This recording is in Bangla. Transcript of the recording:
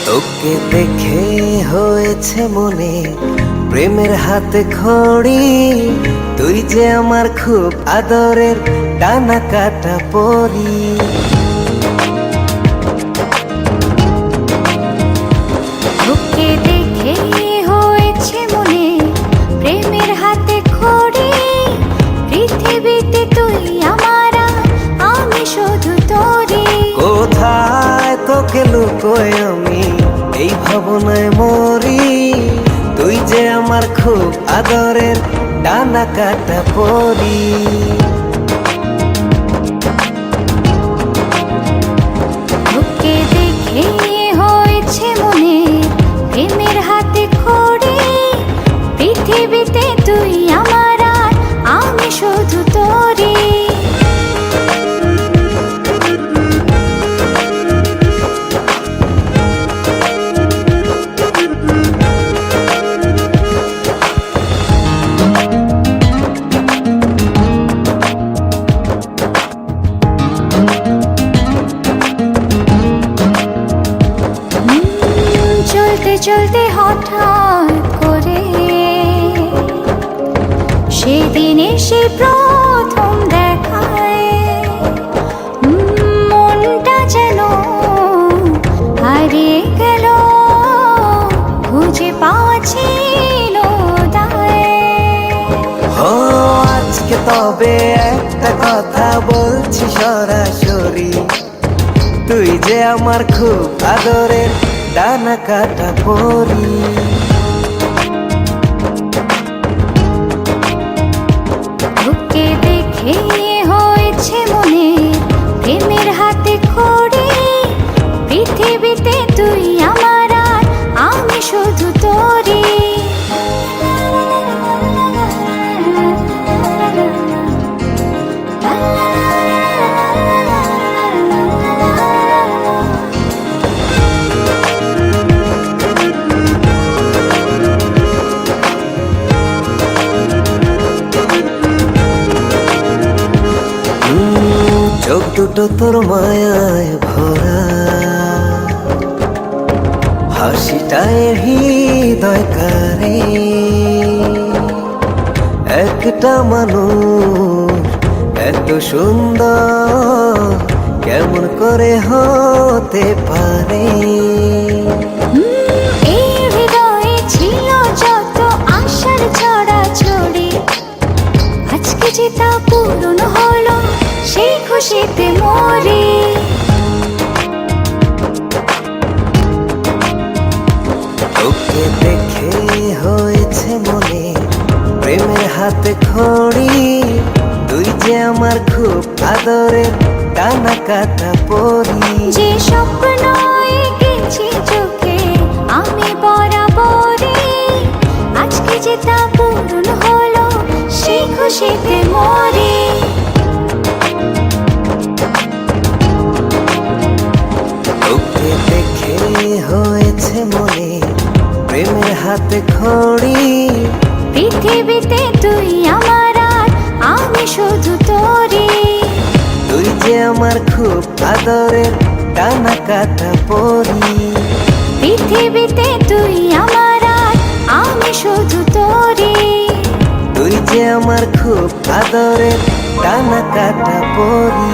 তোকে দেখে হয়েছে মনে প্রেমের হাতে খড়ি, তুই যে আমার খুব আদরের ডানা কাটা পরি। তোকে দেখে হয়েছে মনে প্রেমের হাতে খড়ি, পৃথিবীতে তুই আমার, আমি শুধু তোরই। কোথায় তোকে লুকোয় আমি এই ভাবনায় মরি, তুই যে আমার খুব আদরের ডানা কাটা পরি। তোকে দেখে হয়েছে মনে প্রেমের হাতে খড়ি, পৃথিবীতে তুই আমার, আমি শুধু তোরই। চলতে চলতে হঠাৎ করে সেদিন এসে প্রথম দেখায়, মনটা যেন হারিয়ে গেল, খুঁজে পাওয়া ছিল দায়। ও আজকে তবে একটা কথা বলছি সরাসরি, তুই যে আমার খুব আদরের ডানা কাটা পরি। তোকে দেখে হয়েছে মনে প্রেমের হাতে খড়ি, পৃথিবীতে তুই আমার, আমি শুধু তোরই। চোখ দুটো তোর মায়ায় ভরা, হাসিটায় হৃদয় কারে, একটা মানুষ এত সুন্দর কেমন করে হতে পারে। এই হৃদয়ে ছিল যত আশার ছড়াছড়ি, আজকে যে তা পূরণ হলো, সেই খুশিতে মরি। তোকে দেখে হয়েছে মনে প্রেমের হাতে খড়ি, তুই যে আমার খুব আদরের ডানা কাটা পরি। যে স্বপ্ন এঁকেছি চোখে আমি বরাবরই, আজকে যে তা পূরণ হলো, সেই খুশিতে মরি। তোকে দেখে হয়েছে মনে প্রেমের হাতে খড়ি, পৃথিবীতে তুই আমার, আমি শুধু তোরই। তুই যে আমার খুব আদরের ডানা কাটা পরি। পৃথিবীতে তুই আমার, আমি শুধু তোরই। তুই যে আমার খুব আদরের ডানা কাটা পরি।